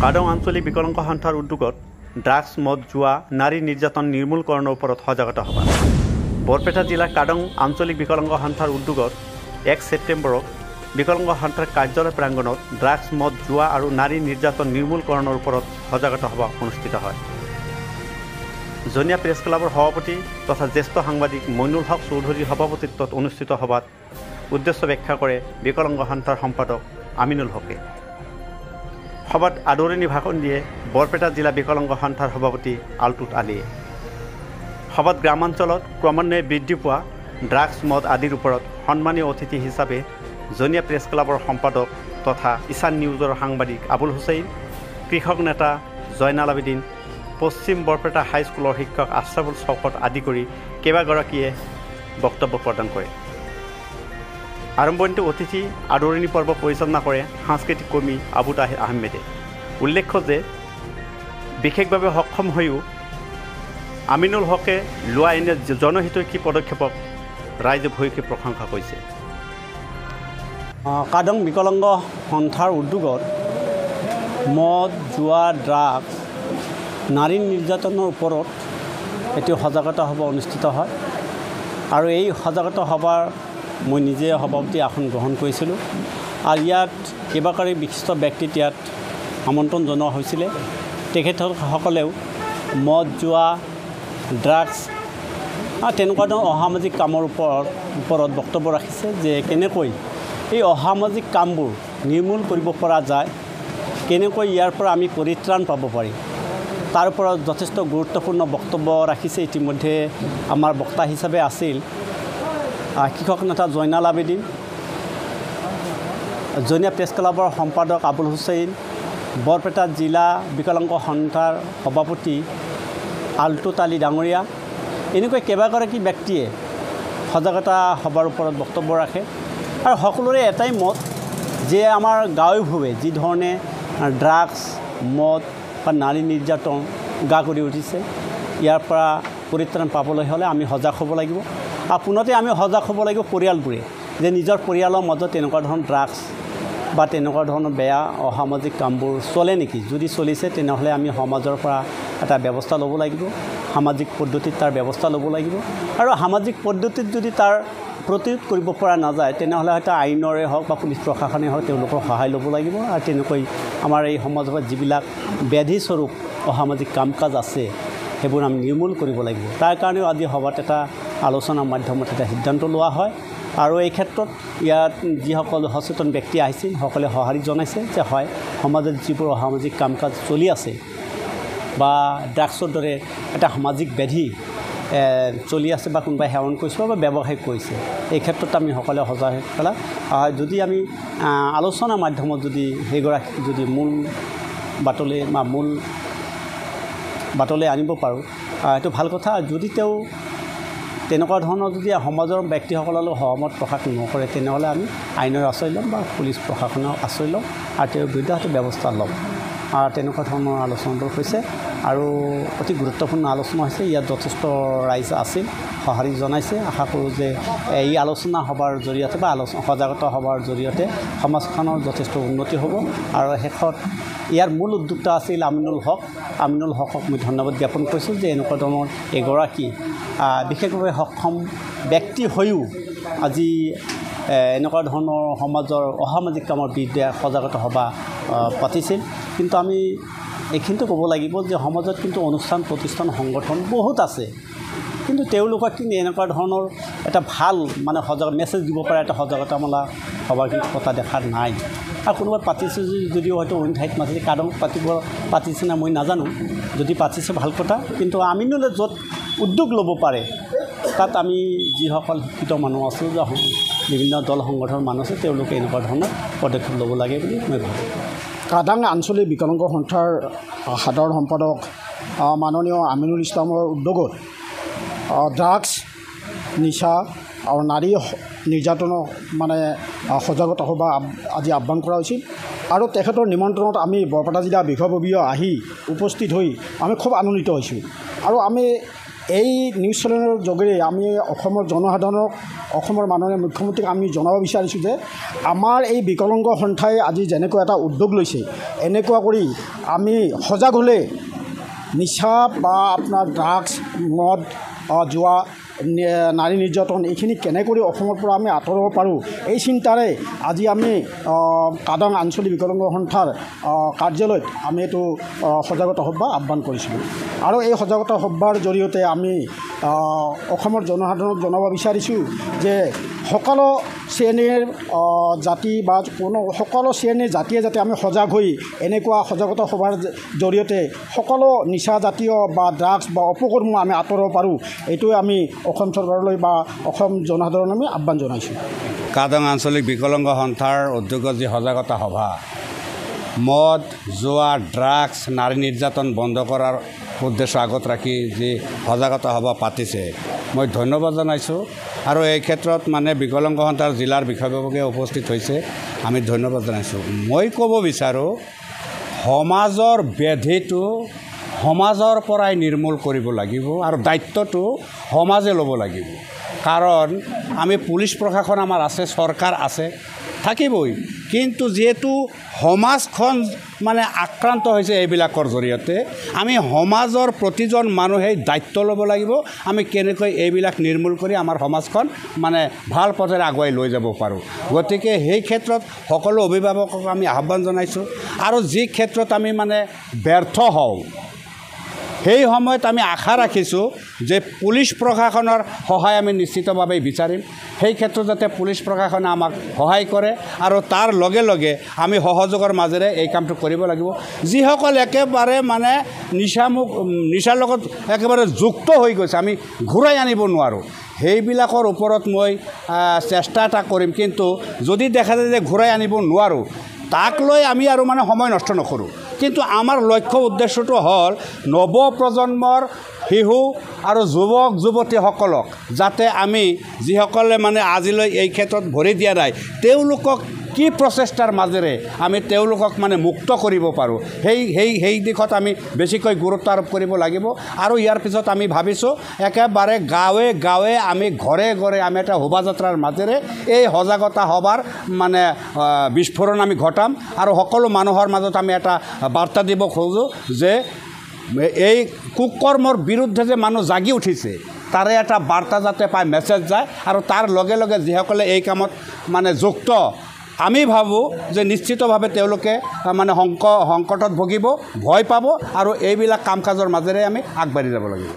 কাদং আঞ্চলিক বিকলাঙ্গ সন্থাৰ উদ্যোগত ড্ৰাগছ মদ জুৱা নাৰী নিৰ্যাতন নিৰ্মূলকৰণৰ ওপৰত সজাগতা সভা বৰপেটা জিলাৰ কাদং আঞ্চলিক বিকলাঙ্গ সন্থাৰ উদ্যোগত 1 ছেপ্টেম্বৰত বিকলাঙ্গ সন্থাৰ কাৰ্যালয় প্ৰাংগণত ড্ৰাগছ মদ জুৱা আৰু নাৰী নিৰ্যাতন নিৰ্মূলকৰণৰ ওপৰত সজাগতা সভা অনুষ্ঠিত হয়। জনীয়া প্ৰেছ ক্লাবৰ সভাপতি তথা জ্যেষ্ঠ সাংবাদিক মইনুল হক চৌধুৰীৰ সভাপতিত্বত অনুষ্ঠিত সভাত উদ্দেশ্য ব্যাখ্যা কৰে বিকলাঙ্গ সন্থাৰ সম্পাদক আমিনুল হকে। সভাত আদৰণি ভাষণ দিয়ে বৰপেটা জিলা বিকলাঙ্গ সন্থাৰ সভাপতি আলটুত আলীয়ে। সভাত গ্ৰামাঞ্চলত ক্ৰমান্বয়ে বৃদ্ধি পোৱা ড্ৰাগছ মদ আদিৰ ওপৰত সন্মানীয় অতিথি হিচাপে জনীয়া প্ৰেছ ক্লাবৰ সম্পাদক তথা ঈশান নিউজৰ সাংবাদিক আবুল হুছেইন, কৃষক নেতা জয়নাল আবেদিন, পশ্চিম বৰপেটা হাইস্কুলৰ শিক্ষক আশ্ৰাফুল চৌকত আদি কৰি কেইবাগৰাকীয়ে বক্তব্য প্ৰদান কৰে। আৰম্ভণিতে অতিথি আদৰণি পৰ্ব পৰিচালনা কৰে সাংস্কৃতিক কৰ্মী আবু তাহিৰ আহমেদে। উল্লেখ্য যে বিশেষভাৱে সক্ষম হৈও আমিনুল হকে লোৱা এনে জনহিতৈষী পদক্ষেপক ৰাইজে ভূয়সী প্ৰশংসা কৰিছে। কাদং বিকলাঙ্গ সন্থাৰ উদ্যোগত মদ জুৱা ড্ৰাগছ নাৰী নিৰ্যাতনৰ ওপৰত এটি সজাগতা সভা অনুষ্ঠিত হয় আৰু এই সজাগতা সভাৰ মই নিজে সভাপতি আসন গ্ৰহণ কৰিছিলোঁ আৰু ইয়াত কেইবাগৰাকী বিশিষ্ট ব্যক্তিক ইয়াত আমন্ত্ৰণ জনোৱা হৈছিলে। তেখেতসকলেও মদ জুৱা ড্ৰাগছ তেনেকুৱা ধৰণৰ অসামাজিক কামৰ ওপৰত বক্তব্য ৰাখিছে যে কেনেকৈ এই অসামাজিক কামবোৰ নিৰ্মূল কৰিব পৰা যায়, কেনেকৈ ইয়াৰ পৰা আমি পৰিত্ৰাণ পাব পাৰি, তাৰ ওপৰত যথেষ্ট গুৰুত্বপূৰ্ণ বক্তব্য ৰাখিছে। ইতিমধ্যে আমাৰ বক্তা হিচাপে আছিল কৃষক নেতা জয়নাল আবেদিন, জনীয়া প্ৰেছ ক্লাবৰ সম্পাদক আবুল হুছেইন, বৰপেটা জিলা বিকলাঙ্গ সন্থাৰ সভাপতি আলটুত আলী ডাঙৰীয়া, এনেকৈ কেইবাগৰাকী ব্যক্তিয়ে সজাগতা সভাৰ ওপৰত বক্তব্য ৰাখে আৰু সকলোৰে এটাই মত যে আমাৰ গাঁৱে ভূঞে যি ধৰণে ড্ৰাগছ মদ বা নাৰী নিৰ্যাতন গা কৰি উঠিছে, ইয়াৰ পৰা পৰিত্ৰাণ পাবলৈ হ'লে আমি সজাগ হ'ব লাগিব। আৰু পুনতে আমি সজাগ হ'ব লাগিব পৰিয়ালবোৰে যে নিজৰ পৰিয়ালৰ মাজত তেনেকুৱা ধৰণৰ ড্ৰাগছ বা তেনেকুৱা ধৰণৰ বেয়া অসামাজিক কামবোৰ চলে নেকি, যদি চলিছে তেনেহ'লে আমি সমাজৰ পৰা এটা ব্যৱস্থা ল'ব লাগিব, সামাজিক পদ্ধতিত তাৰ ব্যৱস্থা ল'ব লাগিব আৰু সামাজিক পদ্ধতিত যদি তাৰ প্ৰতিৰোধ কৰিব পৰা নাযায় তেনেহ'লে হয়তো আইনৰে হওক বা পুলিচ প্ৰশাসনে হওক তেওঁলোকৰ সহায় ল'ব লাগিব আৰু তেনেকৈ আমাৰ এই সমাজত যিবিলাক ব্যাধিস্বৰূপ অসামাজিক কাম কাজ আছে সেইবোৰ আমি নিৰ্মূল কৰিব লাগিব। তাৰ কাৰণেও আজি সভাত এটা আলোচনাৰ মাধ্যমত এটা সিদ্ধান্ত লোৱা হয় আৰু এই ক্ষেত্ৰত ইয়াত যিসকল সচেতন ব্যক্তি আহিছিল সকলোৱে সঁহাৰি জনাইছে যে হয়, সমাজত যিবোৰ অসামাজিক কাম কাজ চলি আছে বা ড্ৰাগছৰ দৰে এটা সামাজিক ব্যাধি চলি আছে বা কোনোবাই সেৱন কৰিছে বা ব্যৱসায় কৰিছে, এই ক্ষেত্ৰত আমি সকলোৱে সজাগ হৈ পেলাই যদি আমি আলোচনাৰ মাধ্যমত যদি সেইগৰাকী যদি মূল বাটলৈ আনিব পাৰোঁ এইটো ভাল কথা। যদি তেওঁ তেনেকুৱা ধৰণৰ যদি সমাজৰ ব্যক্তিসকললৈ সহমত প্ৰকাশ নকৰে তেনেহ'লে আমি আইনৰ আশ্ৰয় ল'ম বা পুলিচ প্ৰশাসনৰ আশ্ৰয় ল'ম আৰু তেওঁৰ বিৰুদ্ধে ব্যৱস্থা ল'ম। আৰু তেনেকুৱা ধৰণৰ আলোচনাবোৰ হৈছে আৰু অতি গুৰুত্বপূৰ্ণ আলোচনা হৈছে। ইয়াত যথেষ্ট ৰাইজ আছিল, সঁহাৰি জনাইছে। আশা কৰোঁ যে এই আলোচনা সভাৰ জৰিয়তে বা সজাগতা সভাৰ জৰিয়তে সমাজখনৰ যথেষ্ট উন্নতি হ'ব আৰু শেষত ইয়াৰ মূল উদ্যোক্তা আছিল আমিনুল হকক মই ধন্যবাদ জ্ঞাপন কৰিছোঁ যে এনেকুৱা ধৰণৰ এগৰাকী বিশেষভাৱে সক্ষম ব্যক্তি হৈও আজি এনেকুৱা ধৰণৰ সমাজৰ অসামাজিক কামৰ বিৰুদ্ধে সজাগতা সভা পাতিছিল। কিন্তু আমি এইখিনিতো ক'ব লাগিব যে সমাজত কিন্তু অনুষ্ঠান প্ৰতিষ্ঠান সংগঠন বহুত আছে, কিন্তু তেওঁলোকক কিন্তু এনেকুৱা ধৰণৰ এটা ভাল মেছেজ দিব পৰা এটা সজাগতামূলক সভা পতা দেখা নাই। আৰু কোনোবাই পাতিছে যদিও হয়তো অইন ঠাইত মাতিছে, কাদং পাতিছে না মই নাজানো, যদি পাতিছে ভাল কথা। কিন্তু আমিনুলে য'ত উদ্যোগ ল'ব পাৰে তাত আমি যিসকল শিক্ষিত মানুহ আছোঁ যে বিভিন্ন দল সংগঠনৰ মানুহ আছে তেওঁলোকে এনেকুৱা ধৰণৰ পদক্ষেপ ল'ব লাগে বুলি মই ভাবোঁ। কাদাং আঞ্চলিক বিকলাঙ্গ সন্থাৰ সাধাৰণ সম্পাদক মাননীয় আমিনুল ইছলামৰ উদ্যোগত ড্ৰাগছ নিচা আৰু নাৰী নিৰ্যাতনৰ সজাগতা সভা আজি আহ্বান কৰা হৈছিল আৰু তেখেতৰ নিমন্ত্ৰণত আমি বৰপেটা জিলা বিষয়ববীয় আহি উপস্থিত হৈ আমি খুব আনন্দিত হৈছোঁ আৰু আমি এই নিউজ চেনেলৰ যোগেৰে আমি অসমৰ জনসাধাৰণক অসমৰ মাননীয় মুখ্যমন্ত্ৰীক আমি জনাব বিচাৰিছোঁ যে আমাৰ এই বিকলাংগ সন্থাই আজি যেনেকুৱা এটা উদ্যোগ লৈছে এনেকুৱা কৰি আমি সজাগ হ'লে নিচা বা আপোনাৰ ড্ৰাগছ মদ জুৱা নাৰী নিৰ্যাতন এইখিনি কেনেকৈ অসমৰ পৰা আমি আঁতৰাব পাৰোঁ এই চিন্তাৰে আজি আমি কাদং আঞ্চলিক বিকলাংগ সন্থাৰ কাৰ্যালয়ত আমি এইটো সজাগতা সভা আহ্বান কৰিছিলোঁ আৰু এই সজাগতা সভাৰ জৰিয়তে আমি অসমৰ জনসাধাৰণক জনাব বিচাৰিছোঁ যে সকলো শ্ৰেণীৰ জাতি বা কোনো সকলো শ্ৰেণীৰ জাতিয়ে যাতে আমি সজাগ হৈ এনেকুৱা সজাগতা সভাৰ জৰিয়তে সকলো নিচা জাতীয় বা ড্ৰাগছ বা অপকৰ্ম আমি আঁতৰাব পাৰোঁ এইটোৱে আমি অসম চৰকাৰলৈ বা অসম জনসাধাৰণক আমি আহ্বান জনাইছোঁ। কাদং আঞ্চলিক বিকলাংগ সন্থাৰ উদ্যোগত যি সজাগতা সভা মদ জুৱা ড্ৰাগছ নাৰী নিৰ্যাতন বন্ধ কৰাৰ উদ্দেশ্য আগত ৰাখি যি সজাগতা সভা পাতিছে মই ধন্যবাদ জনাইছোঁ আৰু এই ক্ষেত্ৰত মানে বিকলাংগ সন্থাৰ জিলাৰ বিষয়ববীয়া উপস্থিত হৈছে আমি ধন্যবাদ জনাইছোঁ। মই ক'ব বিচাৰোঁ সমাজৰ ব্যাধিটো সমাজৰ পৰাই নিৰ্মূল কৰিব লাগিব আৰু দায়িত্বটো সমাজে ল'ব লাগিব কাৰণ আমি পুলিচ প্ৰশাসন আমাৰ আছে চৰকাৰ আছে থাকিবই কিন্তু যিহেতু সমাজখন মানে আক্ৰান্ত হৈছে এইবিলাকৰ জৰিয়তে আমি সমাজৰ প্ৰতিজন মানুহেই দায়িত্ব ল'ব লাগিব আমি কেনেকৈ এইবিলাক নিৰ্মূল কৰি আমাৰ সমাজখন মানে ভাল পথেৰে আগুৱাই লৈ যাব পাৰোঁ। গতিকে সেই ক্ষেত্ৰত সকলো অভিভাৱকক আমি আহ্বান জনাইছোঁ আৰু যি ক্ষেত্ৰত আমি মানে ব্যৰ্থ হওঁ সেই সময়ত আমি আশা ৰাখিছোঁ যে পুলিচ প্ৰশাসনৰ সহায় আমি নিশ্চিতভাৱে বিচাৰিম সেই ক্ষেত্ৰত যাতে পুলিচ প্ৰশাসনে আমাক সহায় কৰে আৰু তাৰ লগে লগে আমি সহযোগৰ মাজেৰে এই কামটো কৰিব লাগিব। যিসকল একেবাৰে মানে নিচাৰ লগত একেবাৰে যুক্ত হৈ গৈছে আমি ঘূৰাই আনিব নোৱাৰোঁ সেইবিলাকৰ ওপৰত মই চেষ্টা এটা কৰিম কিন্তু যদি দেখা যায় যে ঘূৰাই আনিব নোৱাৰোঁ তাক লৈ আমি আৰু মানে সময় নষ্ট নকৰোঁ কিন্তু আমাৰ লক্ষ্য উদ্দেশ্যটো হ'ল নৱপ্ৰজন্মৰ শিশু আৰু যুৱক যুৱতীসকলক যাতে আমি যিসকলে মানে আজিলৈ এই ক্ষেত্ৰত ভৰি দিয়া নাই তেওঁলোকক কি প্ৰচেষ্টাৰ মাজেৰে আমি তেওঁলোকক মানে মুক্ত কৰিব পাৰোঁ সেই দিশত আমি বেছিকৈ গুৰুত্ব আৰোপ কৰিব লাগিব আৰু ইয়াৰ পিছত আমি ভাবিছোঁ একেবাৰে গাঁৱে গাঁৱে আমি ঘৰে ঘৰে আমি এটা শোভাযাত্ৰাৰ মাজেৰে এই সজাগতা সভাৰ মানে বিস্ফোৰণ আমি ঘটাম আৰু সকলো মানুহৰ মাজত আমি এটা বাৰ্তা দিব খোজোঁ যে এই কুকৰ্মৰ বিৰুদ্ধে যে মানুহ জাগি উঠিছে তাৰে এটা বাৰ্তা যাতে পায় মেছেজ যায় আৰু তাৰ লগে লগে যিসকলে এই কামত মানে যুক্ত আমি ভাবোঁ যে নিশ্চিতভাৱে তেওঁলোকে মানে সংকটত ভুগিব ভয় পাব আৰু এইবিলাক কাম কাজৰ মাজেৰে আমি আগবাঢ়ি যাব লাগিব।